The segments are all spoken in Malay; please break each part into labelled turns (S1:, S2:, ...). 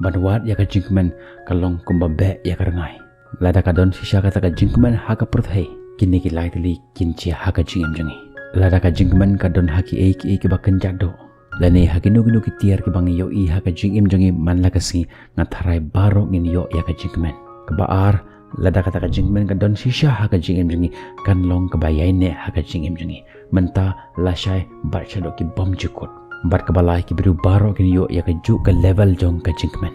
S1: banwat ya ka jingkmen kalong kumbabe ya karangai lada kadon sisha kata ka jingkmen haka perthai kini ki laitli kinchi haka jingem jangi lada ka jingkmen kadon haki ki bakan jado lane hakinu ginu ki tiar ki bangi yo I haka jingem jangi man lakasi ngatharai baro ngin yo ya ka jingkmen kebaar lada kata ka jingkmen kadon sisha haka jingem jangi kan long kebayai ne haka jingem jangi menta lashai bar chadok ki bom jukut bat kabalai ki biru baro kin yo ya ka juk ka level jong ka jingkmen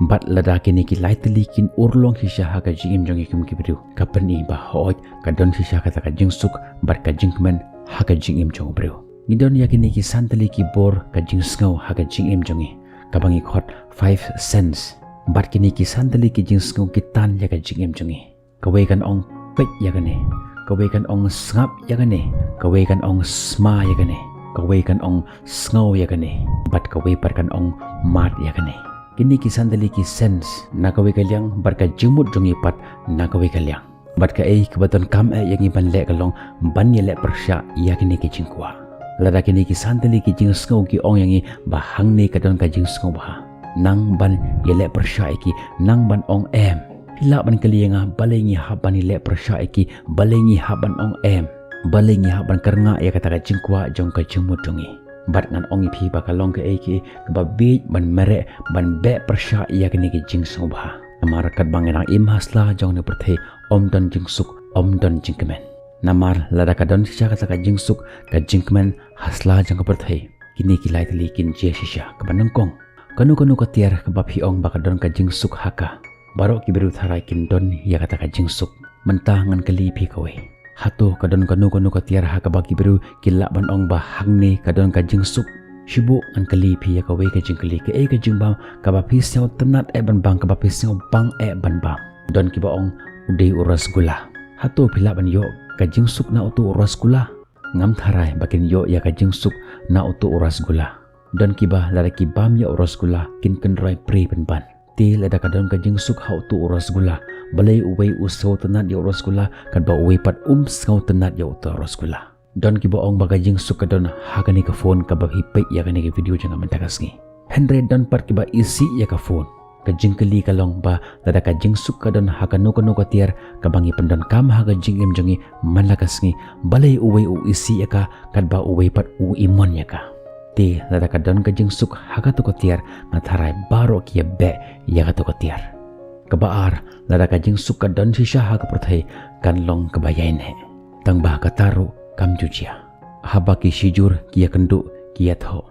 S1: bat lada kini ki lightly kin urlong sisha ha ka jingim jong ikum ki biru kapani ba hoj ka don sisha kata ka jingsuk bat ka jingkmen ha ka jingim jong biru ngidon ya kini ki santali ki bor ka jingsngau ha ka jingim jongi kabangi khot 5 cents bat kini ki santali ki jingsngau ki tan ya ka jingim jongi kawe kan ong pek ya kane kawe kan ong sngap ya kane kawe kan ong sma ya kane kawe kan ong sngau ya kane bat kawe par kan ong mat ya kane kini ki sandali ki sense na kawe kalyang bat ka jimut jongi pat na kawe kalyang bat ka kebaton kam yang iban le kalong ban ye le persya ya kini ki jingkwa lada kini ki sandali ki jing sngau ki ong yangi bahang ne kadon ka jing sngau bah nang ban ye le persya ki nang ban ong hila ban kalianga balengi haban le persya ki balengi haban ong balengi haban karnga ya kata ka jingkwa jong ka jimut jongi bat ngan ongi phi bakalong ke ki ba bi ban mere ban be persya ya kini ki jing sobha namar kat bangena im hasla jong ne perthe om don jing suk om don jingkemen namar lada ka don sisha kata ka jing suk ka jingkemen hasla jong ka perthe kini ki lai tli kin je sisha ka banengkong kanu ka tiar ka ba phi ong ba ka don ka jing suk haka barok ki biru tharai kin don ya kata ka jing suk mentah ngan kali phi kawe hatu kadon kanu ka tiar ha ka bagi biru kila ban ong ba hangne kadon ka jingsuk shibu an kali phi ya ka we ka jingkali ka jingbam ka ba phi sew tenat ban bang ka ba phi sew bang ban bam don ki ba ong udei uras gula hatu phila ban yo ka jingsuk na utu uras gula ngam tharai bakin yo ya ka jingsuk na utu uras gula don ki ba lara ki bam ya uras gula kin roi pri ban ti lada kadon ka jingsuk ha utu uras gula balai uwei usau tenat ya uras gula kad ba uwei pat skau tenat ya utu uras gula don ki boong baga jingsuk kadon hagani ka phone ka ba hipai ya kani ka video janga mantakasngi henry don pat ki ba isi ya ka phone ka jingkali ka long ba lada ka jingsuk kadon haganu ka tiar ka bangi pendon kam haga jingim jongi manakasngi balai uwei isi ya ka kad ba uwei pat imon ya ka ti lada kadon ka jingsuk haga tu ka tiar ngatharai baro ki be ya ka tu ka tiar kebaar lada ka jingsuk ka don sisha ha ka perthai kan long kebayain he tang bah ka taru kam jujia haba ki sijur kia kendu kia tho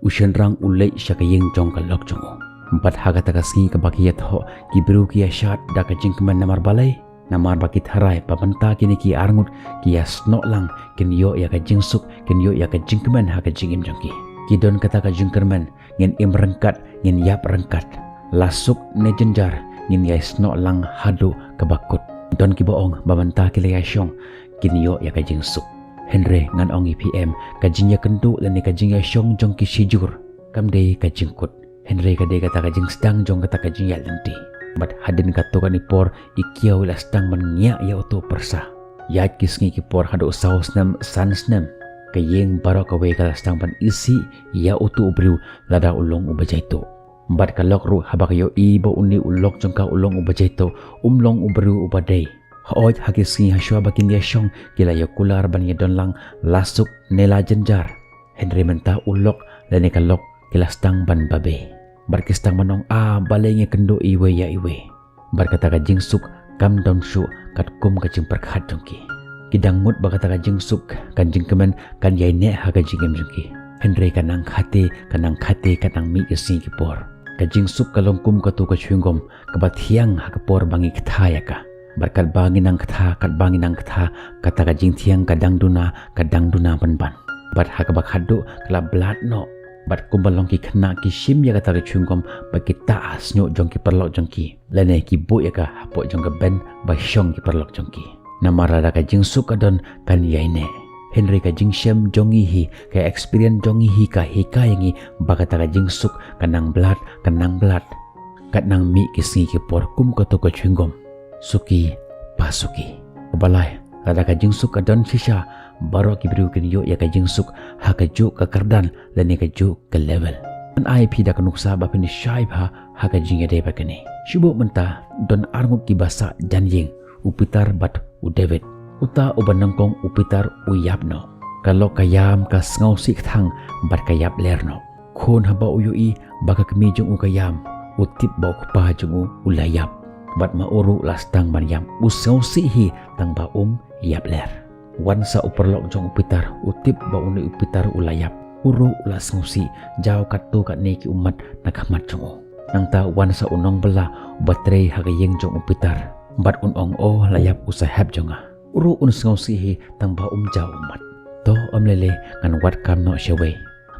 S1: ushen rang ulai syakayeng jong ka lok jongo empat ha ka takasngi ka bakia tho ki biru kia shat da ka jingkeman namar balai namar baki tharai pamanta kini ki arngut kia snok lang kin yo ya ka jingsuk kin yo ya ka jingkeman ha ka jingim jongki ki don kata ka jingkerman ngin im rengkat ngin yap rengkat lasuk ne jenjar ngin ya snok lang hadu ka bakut don ki boong bamanta ki le syong kin yo ya ka jingsuk Henry ngan ong IPM ka jingya kendu lani ka jingya syong jong ki sijur kam dei ka jingkut Henry ka dei kata ka jing sedang jong kata ka jingya lenti bat hadin ka to kan ipor ikiau la sedang mengya ya utu persa ya kisngi ki por hadu saus nam sansnem ka yeng baro ka we ka sedang ban isi ya utu ubriu lada ulong ubajaito bat ka lok ru habak yo ibo uni ulok jong ka ulong ubajaito umlong ubriu ubadai Hooj hakisngi haswa bakin dia syong kila ya kular ban ya don lang lasuk nela jenjar Henry mentah ulok dan ya kalok kila stang ban babe barkistang manong balengnya kendo iwe ya iwe barkata ka jingsuk kam don shu kat kum ka jing perkhat jongki kidang mut bakata ka jingsuk kan jingkemen kan yai ne ha ka jingem jongki Henry kanang khate kanang mi kisngi kipor ka jingsuk kalong kum ka tu ka chwingom kabat hiang ha ka por bangi kthaya ka berkat bangin ang kata kata ka jing tiang kadang duna ban bat ha ka bakhadu kala blat no bat kumbalong ki khna ki shim ya kata ka chungkom ba ki taas nyo jong ki perlok jong ki lene ki bu ya ka hapo jong ka ben ba syong ki perlok jong ki namara da ka jing suk adon kan yaine Henry ka jing shem jongi hi ka experience jongi hi ka yangi ba kata ka jing suk kanang blat katnang mi kisngi ki por kum ka to ka chungkom suki pasuki balai lada ka jingsuk ka don sisha baro ki biru kin yo ya ka jingsuk ha ka ju ka kardan lani ka ju ka level An ai pi dak nuksa ba pini syai ba haga jinga de bakani. Shibo mentah don arngut ki basa janjing upitar bat u David. Uta ubanangkong upitar u yapno. Kalau kayam ka ngau sik thang bat kayap lerno. Khon haba uyui baka kemi jung u kayam utip ba pa jung u layap. Bat mauru lastang ban yam usau sihi tang ba yap ler. Wan sa uperlok jong upitar utip ba uni upitar ulayap. Uru ulas ngusi jauh katu kat neki umat nakhamat jong u. Nang ta wan sa unong bela batrei hagayeng jong upitar. Bat unong o layap usahab jonga. Uru un sihi tang ba jauh umat. To lele ngan wat kam no shewe.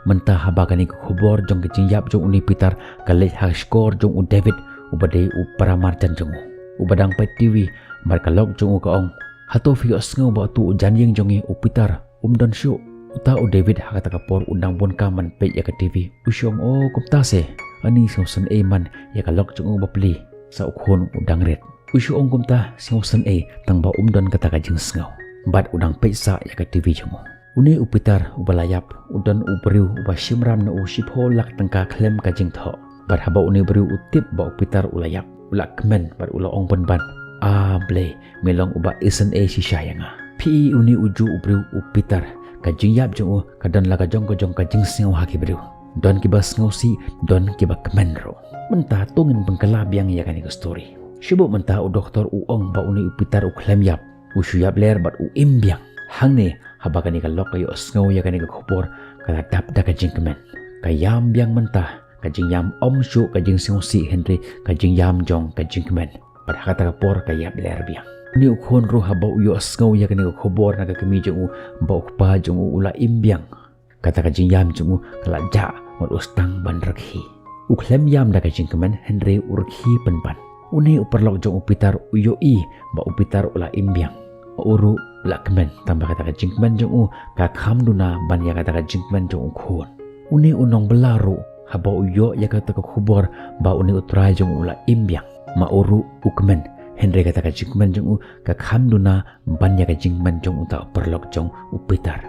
S1: Mentah habagani ku khubor jong kecing yap jong uni pitar kalej ha skor jong u David ubadei u paramarjan jong u. Ubadang pai TV mar kalok jong u kaong. Hato fi osngau ba tu janjing jongi upitar don syu uta u David hakata kapor undang bon kaman pe ya ka TV usyong o kupta se ani sosen e man ya kalok jong u bapli sa ukhon udang red usyong kumta sosen e tang ba don kata ka jing snau bat udang pe sa ya ka TV jong uni upitar ubalayap udan ubriu uba shimram na usipho lak tangka klem ka jing tho bat haba uni briu utip ba upitar ulayap ulak kemen bat ula ong ban ble melong uba isen si syayanga pi uni uju ubriu upitar kajing yap jong kadan laga jong kajing singau haki briu don kibas ngausi don kiba kemenro mentah tungin bengkala biang ya kan story sibuk mentah u doktor uong ba uni upitar uklem yap usyu yap ler bat imbiang hangne habakani kalok kayo sngau ya kan khopor kala dap da kajing kemen kayam biang mentah kajing yam syu kajing singau si Henry kajing yam jong kajing kemen pada kata kapor kayap ler biang. Ni ukhon roh haba uyo asngau ya kene khobor naga kemi jong ba ukpa jong ula imbiang. Kata kajing yam jong kala ja mod ustang ban rakhi. Uklem yam da kajing kemen Henry urkhi penpan. Uni uperlok jong upitar uyo ba upitar ula imbiang. Uru ula kemen tambah kata kajing kemen jong ka khamduna ban ya kata kajing kemen jong ukhon. Uni unong belaru haba uyo ya kata khobor ba uni utrai jong ula imbiang. Mauru ukmen Henry kata kajing men jong ka khamduna banya kajing men jong uta perlok jong upitar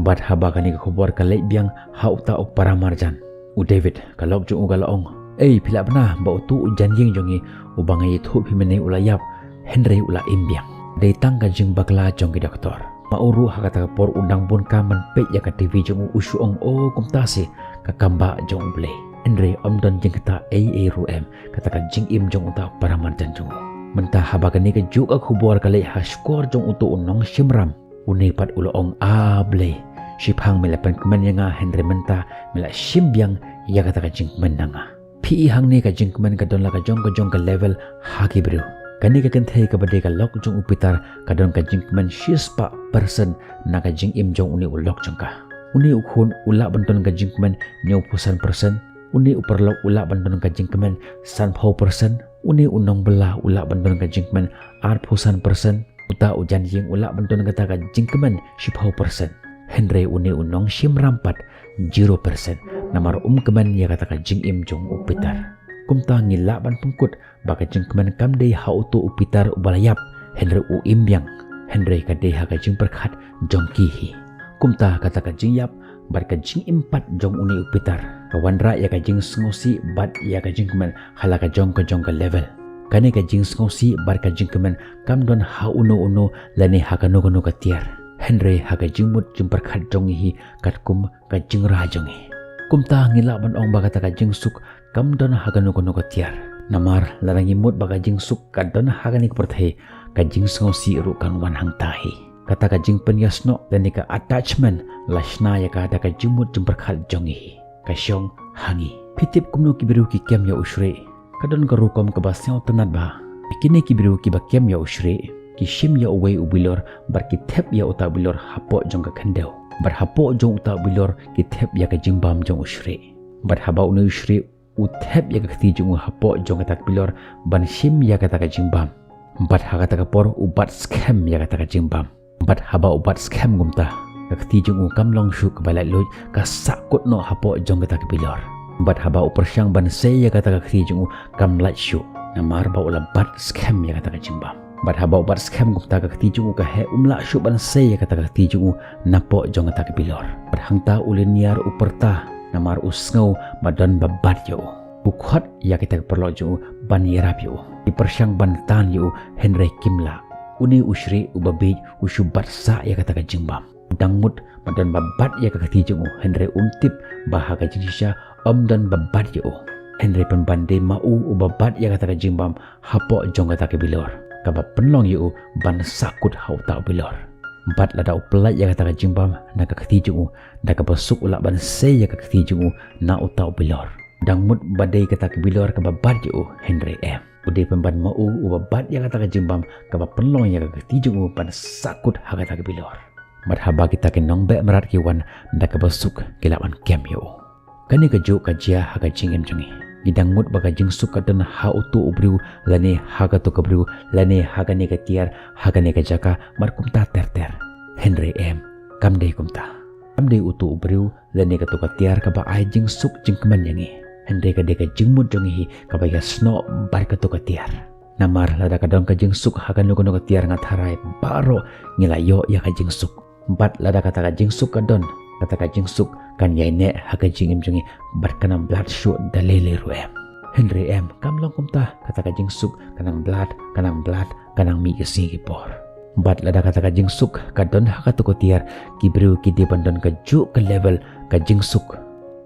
S1: bat haba kani khobor ka lek biang ha uta paramarjan u David kalok jong galaong pila bna ba utu janjing jongi ubangai thu phimene ulayap Henry ula imbiang dei tang kajing bakla jong ki doktor mauru ha kata por undang pun kaman pe ya ka TV jong usyong kumtase ka kamba jong ble Henry don jeng kata ruem kata ka jing im jong uta paramarjan jong mentah habagani ke juga khubor kale haskor jong utu unong shimram uni pat uloong ble shiphang melapan kemen yanga Henry mentah mela shimbyang ya kata ka jing menanga pi hang ni ka jing kemen ka don la ka jong ka level haki bru kani ka kenthe ka bade ka lok jong upitar ka don ka jing kemen shispa person na ka jing im jong uni ulok jong ka uni ukhun ula banton ka jing kemen nyau pusan person uni uperlok ula bandon kajing kemen san pau persen uni unong belah ula bandon kajing kemen ar pusan persen uta ujan jing ula bandon kata kajing kemen shipau persen Henry uni unong shim rampat 0% namar kemen ya kata kajing im jong upitar kumta ngila ban pungkut ba kajing kemen kamdei ha utu upitar ubalayap Henry u imbyang Henry kadei ha kajing perkhat jong kihi kumta kata kajing yap bat kajing impat jong uni upitar kawan ra ya kajing ngosi bat ya kajing kemen hala ka jong ka level kane kajing ngosi bat kajing kemen kam don ha uno lane ha kanu ka tiar Henry ha kajing mut jumper khat jong hi katkum kajing ra jong hi kumta ngila ban ong ba kata kajing suk kam don ha kanu ka tiar namar larangi mut ba kajing suk ka don ha kani perthai kajing ngosi ru kan wan hang tahi kata kajing penyasno dan ka attachment lashna ya ka ada kajing mut jumper khat jong hi kasyong hangi pitip kumno kibiru ki kem ya usre kadon karukom kebasyau tenat ba kini kibiru ki ba kem ya usre ki shim ya away ubilor bar ki thep ya uta bilor hapo jong ka khandeu bar hapo jong uta bilor ki thep ya ka jingbam jong usre bar haba unu usre u thep ya ka khti jong hapo jong ka tak bilor ban shim ya ka tak jingbam bat ha ka tak por ubat scam ya ka tak jingbam bat haba ubat scam gumta kakti jong kam long shu kabalai loj ka sakut no hapo jong kata bilor bat haba upersyang ban se ya kata kakti jong kam lat shu namar ba ula bat scam ya kata jimbam bat haba ubat scam gupta kakti jong ka he umla shu ban se ya kata kakti jong napo jong kata bilor bat hangta uliniar uperta namar usngau badan babat yo bukhot ya kita perlo jo ban yerap yo di persyang bantan yo Henry Kimla uni usri ubabi usubat sa ya kata kajengbam dangmut badan babat ya kakati jo Henry umtip bahaga jinisha dan babat yo Henry pembande mau ubabat ya kata kajengbam hapo jong kata kebilor kaba penlong yo ban sakut hau ta bilor empat lada upelai ya kata kajengbam na kakati jo na kabasuk ulak ban se ya kakati jo na utau bilor dangmut badai kata kebilor kababat yo Henry M udah pemban mau ubabat yang kata kejimbam kaba penlong yang ketijung pan sakut hakata kebilor madhaba kita kenong be merat kiwan ndak kabasuk kilawan kem yo kani keju kajia haga jingem jungi gidangmut baga jingsuk kadan ha utu ubriu lane haga to kabriu lane haga ne katiar haga ne kajaka markumta terter Henry M kamde kamde utu ubriu lane katu katiar kaba ai jingsuk jingkeman yangi Henry kadeka jingmut jongi kabaya sno bar katu katiar namar lada kadon kajingsuk hagan lugono katiar ngatharai baro ngilayo ya kajingsuk empat lada kata kajingsuk kadon kata kajingsuk kan yaine haga jingim jongi bar kanam blood shoot dalele ruem Henry M kamlong kumta kata kajingsuk kanang blood kanang mi kesingi por empat lada kata kajingsuk kadon hakatu katiar kibriu kidi bandon kaju ke level kajingsuk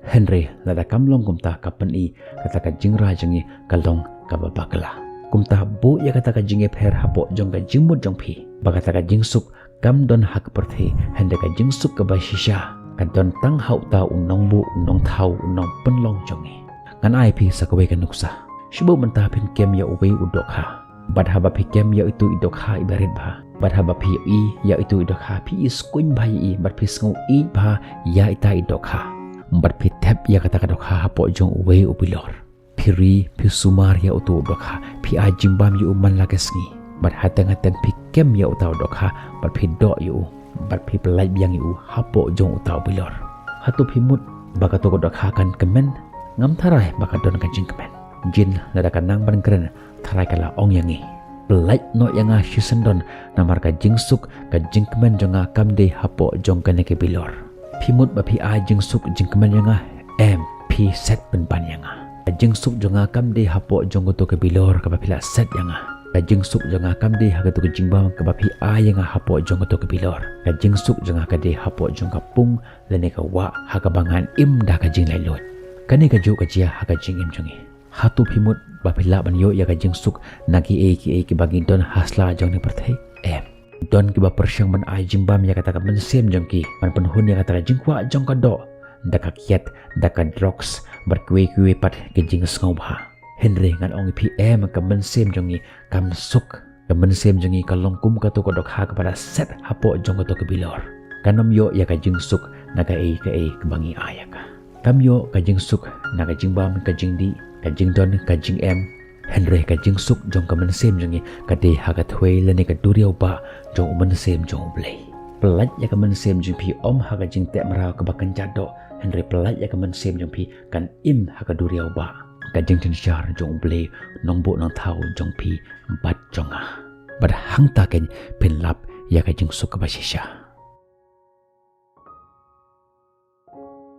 S1: Henry lada kamlong kumta kapan i kata kajing rajangi kalong kababakla kumta bu ya kata kajing epher hapo jong kajing mut jong pi bakata kajing suk kam don hak perthi Henry kajing suk kabashisha kadon tang hau ta unong bu unong thau unong penlong jongi ngan ai pi sakawe kanuksa shibu mentah pin kem ya uwe udokha badhaba pi kem ya itu idokha ibarit ba badhaba pi i ya itu idokha pi iskuin bai i bad pi sngu i ba ya ita idokha empat pitep ya kata kadokha hapo jong uwe ubilor piri pi sumar ya utu dokha pi ajimbam yu man lagesngi bat hatang-hatang pi kem ya utau dokha bat pi do yu bat pi pelai biang yu hapo jong utau bilor hatu pimut bakato dokha kan kemen ngam tarai bakadon kan jing kemen jin lada kanang ban keren tarai kala ong yangi pelai no yanga shisendon namar ka jingsuk ka jing kemen jonga kamde hapo jong kaneke bilor pimut bapi a jingsuk jingkeman yanga MP set penpan yanga jingsuk jonga kamde hapo jongo to kebilor kabapila set yanga jingsuk jonga kamde hagatu jingbam kabapi a yanga hapo jongo to kebilor jingsuk jonga kade hapo jonga pung lene ka wa hagabangan im da ka jing lailot kane ka ju ka jia haga jing im jongi hatu pimut bapila ban yo ya ka jingsuk nagi e ki bagi don hasla jong ni perthai don kiba persyang man ai jimbam ya kata men sem jongki man penhun ya kata jingkwa jong kado daka kiat daka drugs berkue pat ke jing ngobha Henry ngan ong PM ka men sem jongi kam suk ka men sem jongi kalong kum ka to kodok ha kepada set hapo jong to kebilor kanom yo ya ka jing suk naga e kebangi ayaka kam yo ka jing suk naga jimbam ka jing di ka jing don ka jing M Henry ka jing suk jong ka men sem jongi ka de haga thwei lene ka duriau ba jong men sem jong blei pelat ya ka men sem jong pi om haga jing te marau ka bakan jado Henry pelat ya ka men sem jong pi kan im haga duriau ba ka jing tin jar jong blei nong bo nong thau jong pi bat jonga bad hang ta ken pin lap ya ka jing suk ka basisha